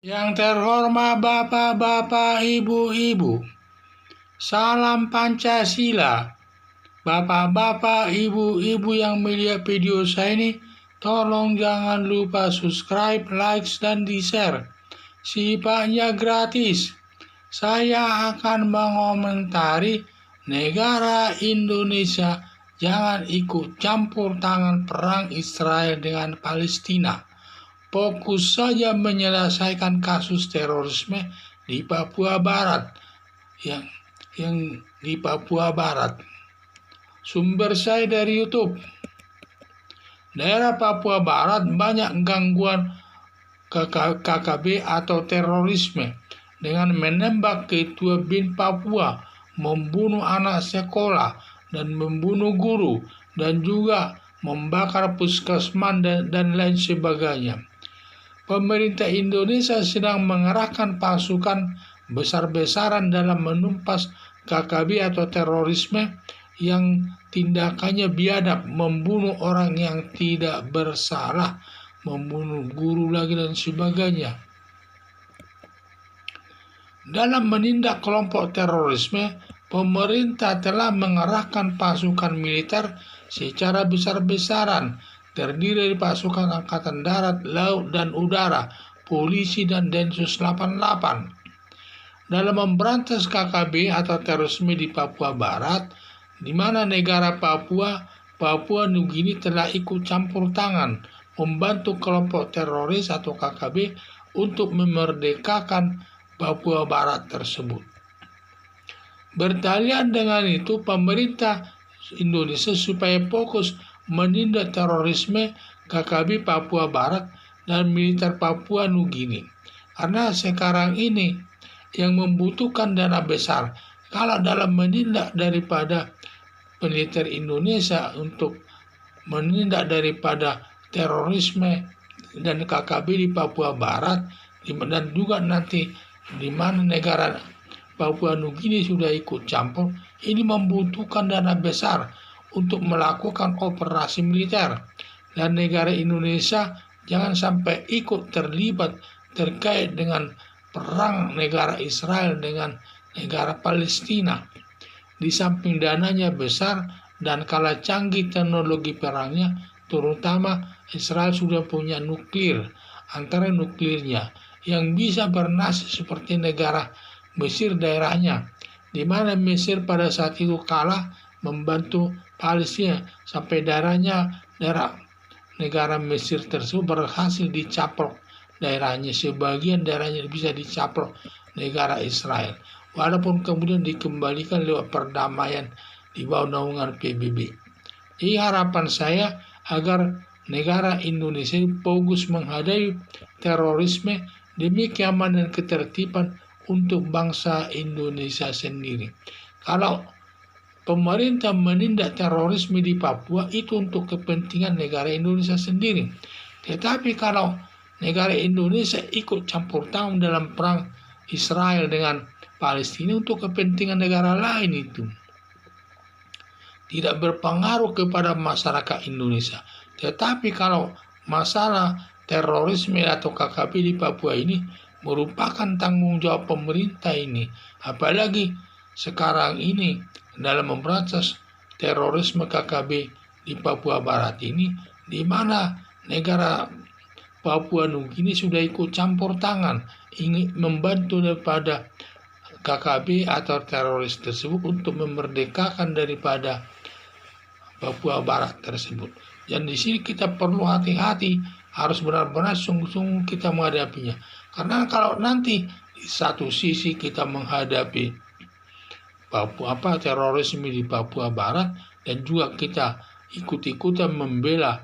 Yang terhormat Bapak-bapak, Ibu-ibu, salam Pancasila. Bapak-bapak, Ibu-ibu yang melihat video saya ini, tolong jangan lupa subscribe, like, dan di-share. Sifatnya gratis. Saya akan mengomentari negara Indonesia jangan ikut campur tangan perang Israel dengan Palestina. Fokus saja menyelesaikan kasus terorisme di Papua Barat yang di Papua Barat. Sumber saya dari YouTube. Daerah Papua Barat banyak gangguan KKB atau terorisme dengan menembak ketua BIN Papua, membunuh anak sekolah dan membunuh guru, dan juga membakar puskesmas dan lain sebagainya. Pemerintah Indonesia sedang mengerahkan pasukan besar-besaran dalam menumpas KKB atau terorisme yang tindakannya biadab, membunuh orang yang tidak bersalah, membunuh guru lagi dan sebagainya. Dalam menindak kelompok terorisme, pemerintah telah mengerahkan pasukan militer secara besar-besaran, terdiri dari pasukan Angkatan Darat, Laut, dan Udara, polisi, dan Densus 88. Dalam memberantas KKB atau terorisme di Papua Barat, di mana negara Papua Nugini telah ikut campur tangan, membantu kelompok teroris atau KKB untuk memerdekakan Papua Barat tersebut. Bertalian dengan itu, pemerintah Indonesia supaya fokus menindak terorisme KKB Papua Barat dan militer Papua Nugini. Karena sekarang ini yang membutuhkan dana besar. Kalau dalam menindak daripada militer Indonesia untuk menindak daripada terorisme dan KKB di Papua Barat, dan juga nanti di mana negara Papua Nugini sudah ikut campur, ini membutuhkan dana besar untuk melakukan operasi militer, dan negara Indonesia jangan sampai ikut terlibat terkait dengan perang negara Israel dengan negara Palestina. Di samping dananya besar dan kalah canggih teknologi perangnya, terutama Israel sudah punya nuklir, antara nuklirnya yang bisa bernasib seperti negara Mesir daerahnya, di mana Mesir pada saat itu kalah membantu Palestina sampai daerah negara Mesir tersebut berhasil dicaplok daerahnya, sebagian daerahnya bisa dicaplok negara Israel, walaupun kemudian dikembalikan lewat perdamaian di bawah naungan PBB. Jadi harapan saya agar negara Indonesia fokus menghadapi terorisme demi keamanan dan ketertiban untuk bangsa Indonesia sendiri. Kalau pemerintah menindak terorisme di Papua itu untuk kepentingan negara Indonesia sendiri. Tetapi kalau negara Indonesia ikut campur tangan dalam perang Israel dengan Palestina untuk kepentingan negara lain, itu tidak berpengaruh kepada masyarakat Indonesia. Tetapi kalau masalah terorisme atau KKB di Papua ini merupakan tanggung jawab pemerintah ini, apalagi sekarang ini dalam memberantas terorisme KKB di Papua Barat ini, di mana negara Papua Nugini sudah ikut campur tangan, ingin membantu daripada KKB atau teroris tersebut untuk memerdekakan daripada Papua Barat tersebut. Dan di sini kita perlu hati-hati, harus benar-benar sungguh-sungguh kita menghadapinya. Karena kalau nanti di satu sisi kita menghadapi terorisme di Papua Barat, dan juga kita ikut-ikutan membela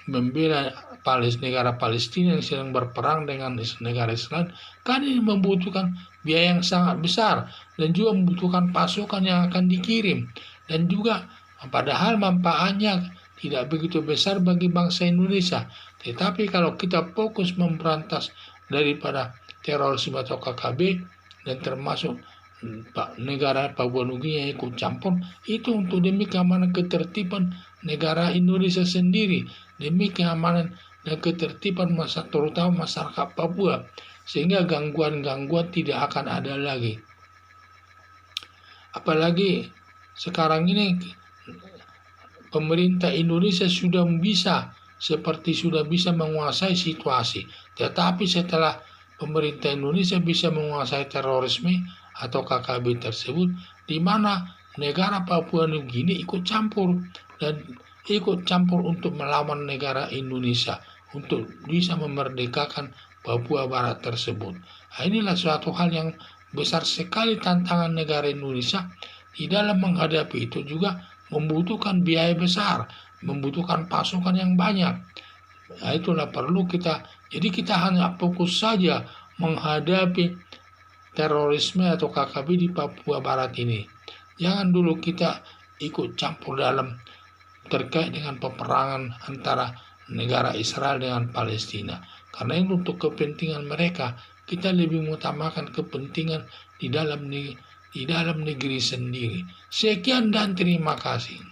negara Palestina yang sedang berperang dengan negara Israel, kan ini membutuhkan biaya yang sangat besar dan juga membutuhkan pasukan yang akan dikirim, dan juga padahal manfaatnya tidak begitu besar bagi bangsa Indonesia. Tetapi kalau kita fokus memberantas daripada terorisme atau KKB, dan termasuk negara Papua Nugini yang ikut campur, itu untuk demi keamanan ketertiban negara Indonesia sendiri, demi keamanan dan ketertiban terutama masyarakat Papua. sehingga gangguan-gangguan tidak akan ada lagi. Apalagi sekarang ini pemerintah Indonesia sudah bisa menguasai situasi. Tetapi setelah pemerintah Indonesia bisa menguasai terorisme atau KKB tersebut, di mana negara Papua Nugini ikut campur untuk melawan negara Indonesia untuk bisa memerdekakan Papua Barat tersebut. Nah, inilah suatu hal yang besar sekali tantangan negara Indonesia di dalam menghadapi itu, juga membutuhkan biaya besar, membutuhkan pasukan yang banyak. Nah, itulah perlu jadi kita hanya fokus saja menghadapi terorisme atau KKB di Papua Barat ini. Jangan dulu kita ikut campur dalam terkait dengan peperangan antara negara Israel dengan Palestina. Karena ini untuk kepentingan mereka, kita lebih mengutamakan kepentingan di dalam negeri sendiri. Sekian dan terima kasih.